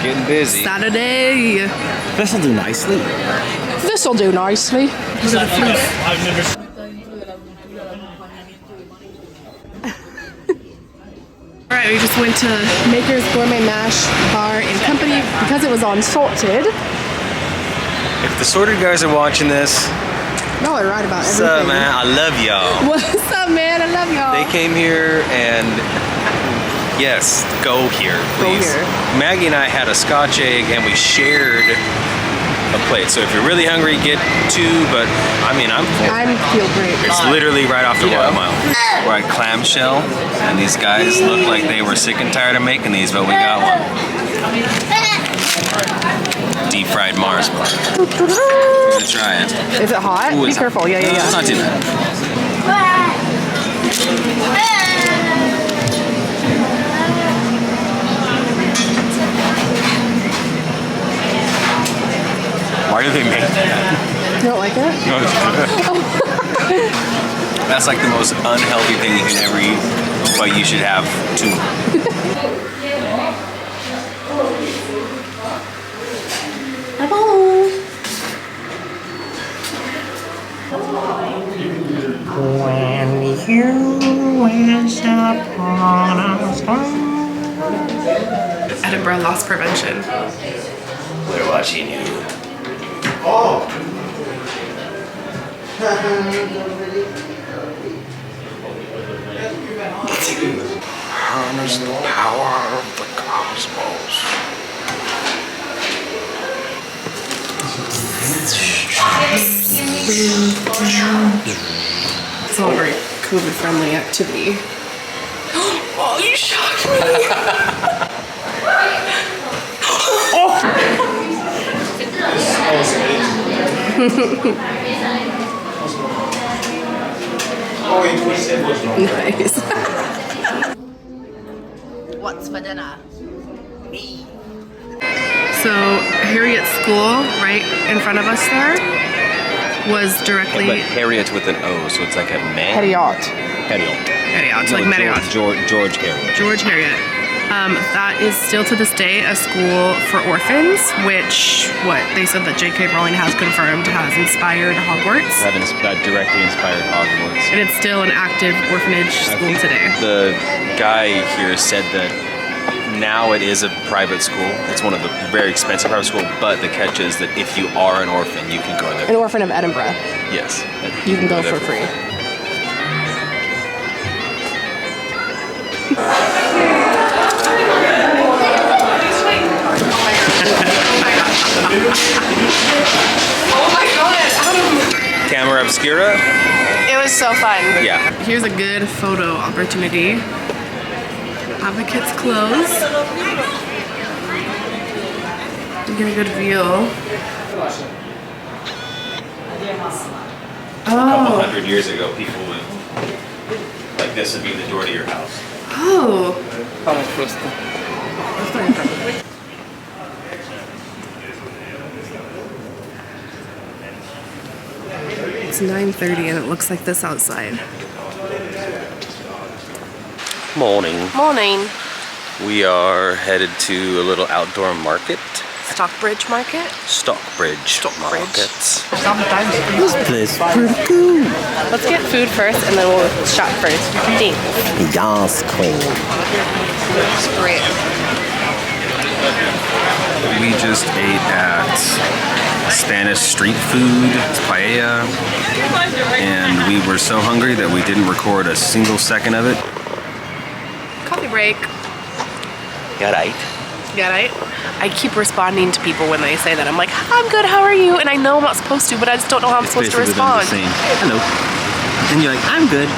Getting busy. Saturday. This'll do nicely. This'll do nicely. Alright, we just went to Maker's Gourmet Mash Bar and Company because it was on Salted. If the sorted guys are watching this, Y'all are right about what's everything. up, man? I love y'all. What's up, man? I love y'all. They came here and yes, go here, please. Go here. Maggie and I had a Scotch egg and we shared a plate. So if you're really hungry, get two, but I mean, I'm full. I feel great. It's literally right off the Royal Mile. We're at Clamshell, and these guys look like they were sick and tired of making these, but we got one. Deep fried Mars bar. We're gonna try it. Is it hot? Ooh, Be careful. Yeah, yeah, It's yeah. not too bad. Why do they make that? You don't like it? No, it's good. That's like the most unhealthy thing you can ever eat, but you should have two. Hello. When you wish upon a star. Edinburgh loss prevention. We're watching you. Harness the power of the cosmos. It's not a very COVID-friendly activity. Oh, you shocked me! Nice. What's for dinner? So Harriet's school, right in front of us there, was directly But Harriet with an O, so it's like a man. Harriet. Harriet. Harriet, like Marriott. George Harriet. George Harriet. That is still to this day a school for orphans, which they said that J.K. Rowling has confirmed has inspired Hogwarts. That directly inspired Hogwarts. And it's still an active orphanage school today. The guy here said that now it is a private school. It's one of the very expensive private schools, but the catch is that if you are an orphan, you can go there. An orphan of Edinburgh. Yes. You can go for free. Oh my god! Camera Obscura? It was so fun. Yeah. Here's a good photo opportunity. Advocates Close. You get a good view. A couple hundred years ago, people would, like this would be the door to your house. Oh. It's 9:30 and it looks like this outside. Morning. Morning. We are headed to a little outdoor market. Stockbridge Market. Stockbridge. Markets. This place pretty cool. Let's get food first and then we'll shop first. Thanks. Yes, queen. Great. We just ate at Spanish street food, paella, and we were so hungry that we didn't record a single second of it. Coffee break. Got right. Yeah, I keep responding to people when they say that. I'm like, I'm good, how are you? And I know I'm not supposed to, but I just don't know how I'm supposed to respond. Saying, hello. And you're like, I'm good.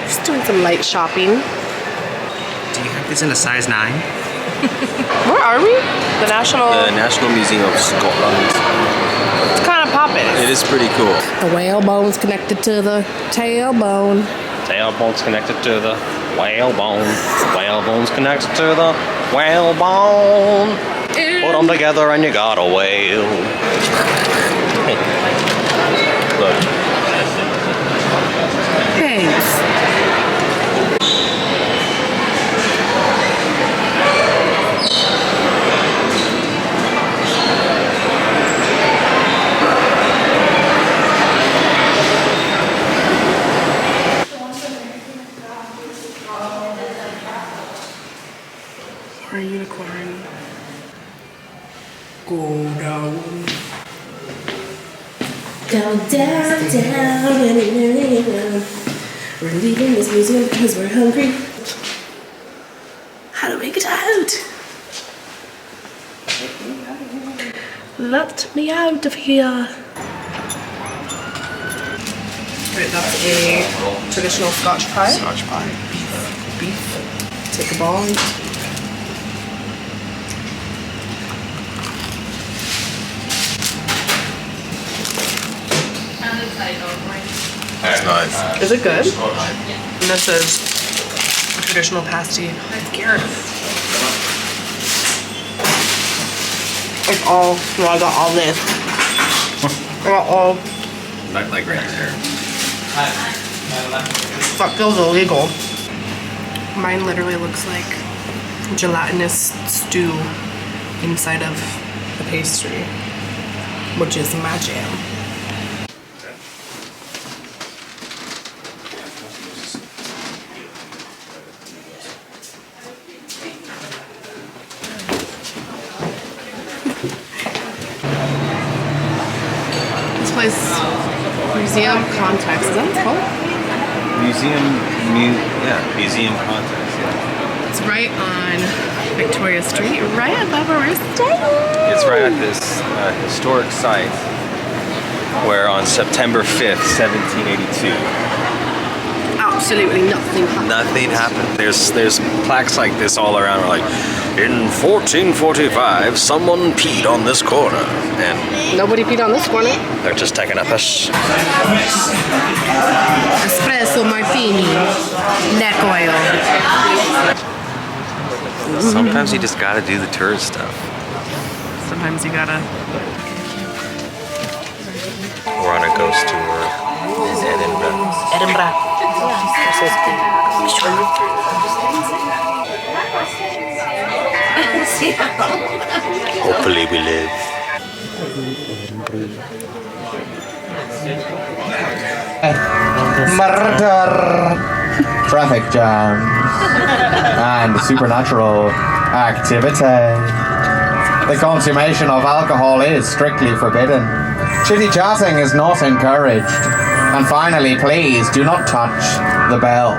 Just doing some light shopping. Do you have this in a size 9? Where are we? The National Museum of Scotland. It's kind of popping. It is pretty cool. The whalebone's connected to the tailbone. Tailbone's connected to the whalebone. Whalebone's connected to the whalebone. Put them together and you got a whale. Look. Down, down, down. We're leaving this museum because we're hungry. How do we get out? Let me out of here. Right, that's a traditional Scotch pie. Scotch pie. Beef. Take a ball. That's nice. Is it good? And this is a traditional pasty with Gareth. It's all, well, I got all this. I got all. Not like right there. That feels illegal. Mine literally looks like gelatinous stew inside of the pastry, which is my jam. This place, Museum Context, is that what it's called? Museum context, yeah. It's right on Victoria Street, right above where we're staying. It's right at this historic site where on September 5th, 1782, Absolutely nothing happened. nothing happened. There's plaques like this all around, like, in 1445, someone peed on this corner, and Nobody peed on this corner. they're just taking a piss. Espresso martini, neck oil. Sometimes you just gotta do the tourist stuff. Sometimes you gotta. We're on a ghost tour in Edinburgh. Edinburgh. Hopefully we live. Murder, traffic jams, and supernatural activity. The consummation of alcohol is strictly forbidden. Chitty-chatting is not encouraged. And finally, please do not touch the bell,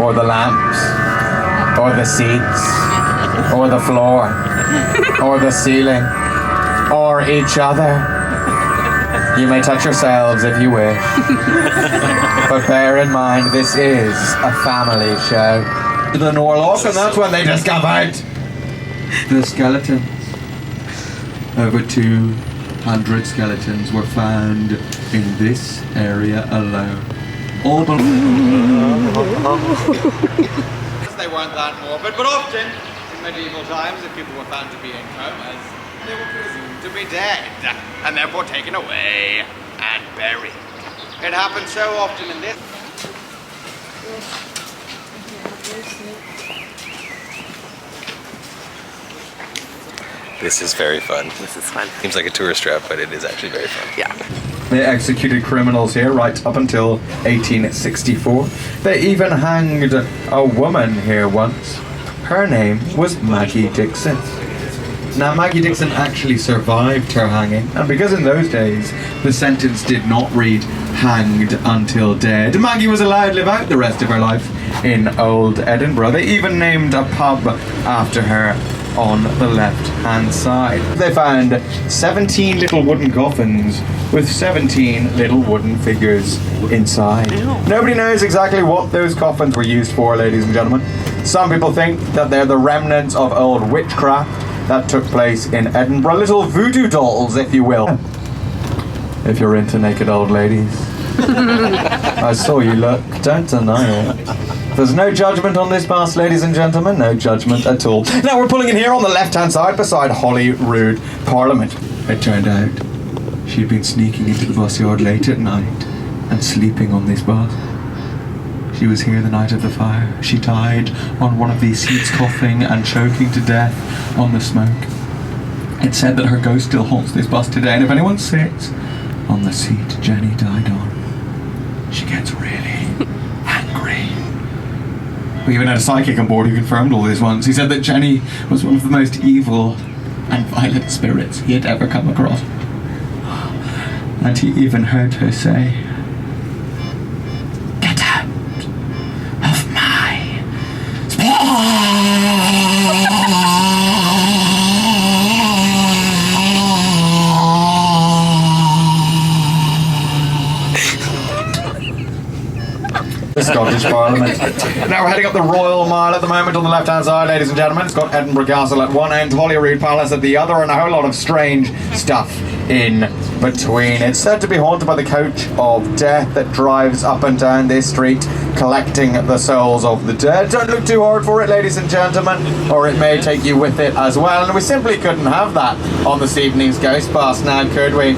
or the lamps, or the seats, or the floor, or the ceiling, or each other. You may touch yourselves if you wish. But bear in mind, this is a family show. The Norlock, and that's when they discovered the skeletons. Over 200 skeletons were found in this area alone. All They weren't that morbid, but often in medieval times, if people were found to be in comas, they were presumed to be dead, and therefore taken away and buried. It happens so often in this. This is very fun. This is fun. Seems like a tourist trap, but it is actually very fun. Yeah. They executed criminals here right up until 1864. They even hanged a woman here once. Her name was Maggie Dixon. Now, Maggie Dixon actually survived her hanging, and because in those days the sentence did not read hanged until dead, Maggie was allowed to live out the rest of her life in old Edinburgh. They even named a pub after her on the left-hand side. They found 17 little wooden coffins with 17 little wooden figures inside. Nobody knows exactly what those coffins were used for, ladies and gentlemen. Some people think that they're the remnants of old witchcraft that took place in Edinburgh. Little voodoo dolls, if you will. If you're into naked old ladies. I saw you look, don't deny it. There's no judgment on this bus, ladies and gentlemen, no judgment at all. Now we're pulling in here on the left-hand side beside Holyrood Parliament. It turned out she'd been sneaking into the bus yard late at night and sleeping on this bus. She was here the night of the fire. She died on one of these seats, coughing and choking to death on the smoke. It's said that her ghost still haunts this bus today, and if anyone sits on the seat Jenny died on, she gets really angry. We even had a psychic on board who confirmed all this once. He said that Jenny was one of the most evil and violent spirits he had ever come across. And he even heard her say, "Get out of my The Scottish Parliament. Now we're heading up the Royal Mile at the moment on the left-hand side, ladies and gentlemen. It's got Edinburgh Castle at one end, Holyrood Palace at the other, and a whole lot of strange stuff in between. It's said to be haunted by the coach of death that drives up and down this street, collecting the souls of the dead. Don't look too hard for it, ladies and gentlemen, or it may take you with it as well. And we simply couldn't have that on this evening's Ghost Bus now, could we?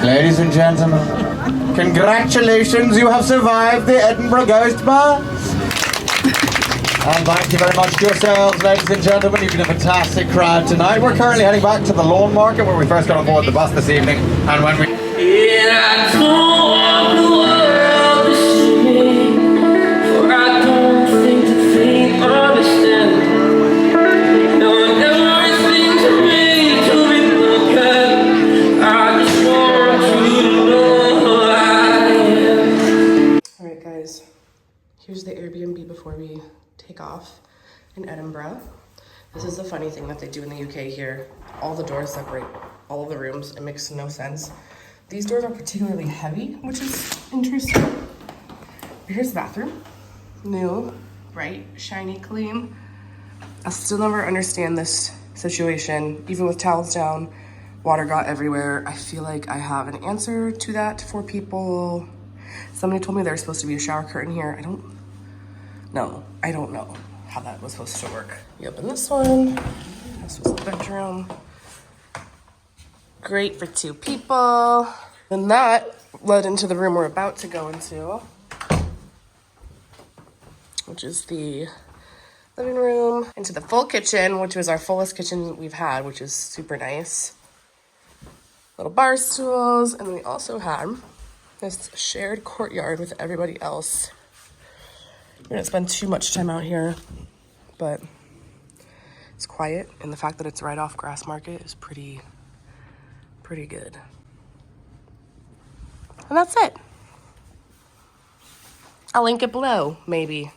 Ladies and gentlemen, congratulations, you have survived the Edinburgh Ghost Bar. And thank you very much to yourselves, ladies and gentlemen. You've been a fantastic crowd tonight. We're currently heading back to the Lawn Market where we first got on board the bus this evening. And when we... I don't want the world to see me, for I don't think that they understand. No one ever thinks of me to be looked at. I just want you to know who I am. Alright guys, here's the Airbnb before we take off in Edinburgh. This is the funny thing that they do in the UK here. All the doors separate all of the rooms. It makes no sense. These doors are particularly heavy, which is interesting. Here's the bathroom. New, bright, shiny, clean. I still never understand this situation. Even with towels down, water got everywhere. I feel like I have an answer to that for people. Somebody told me there's supposed to be a shower curtain here. I don't know how that was supposed to work. You open this one. This was the bedroom. Great for 2 people. Then that led into the room we're about to go into, which is the living room, into the full kitchen, which was our fullest kitchen we've had, which is super nice. Little bar stools, and we also had this shared courtyard with everybody else. We didn't spend too much time out here, but it's quiet, and the fact that it's right off Grassmarket is pretty good. And that's it. I'll link it below, maybe.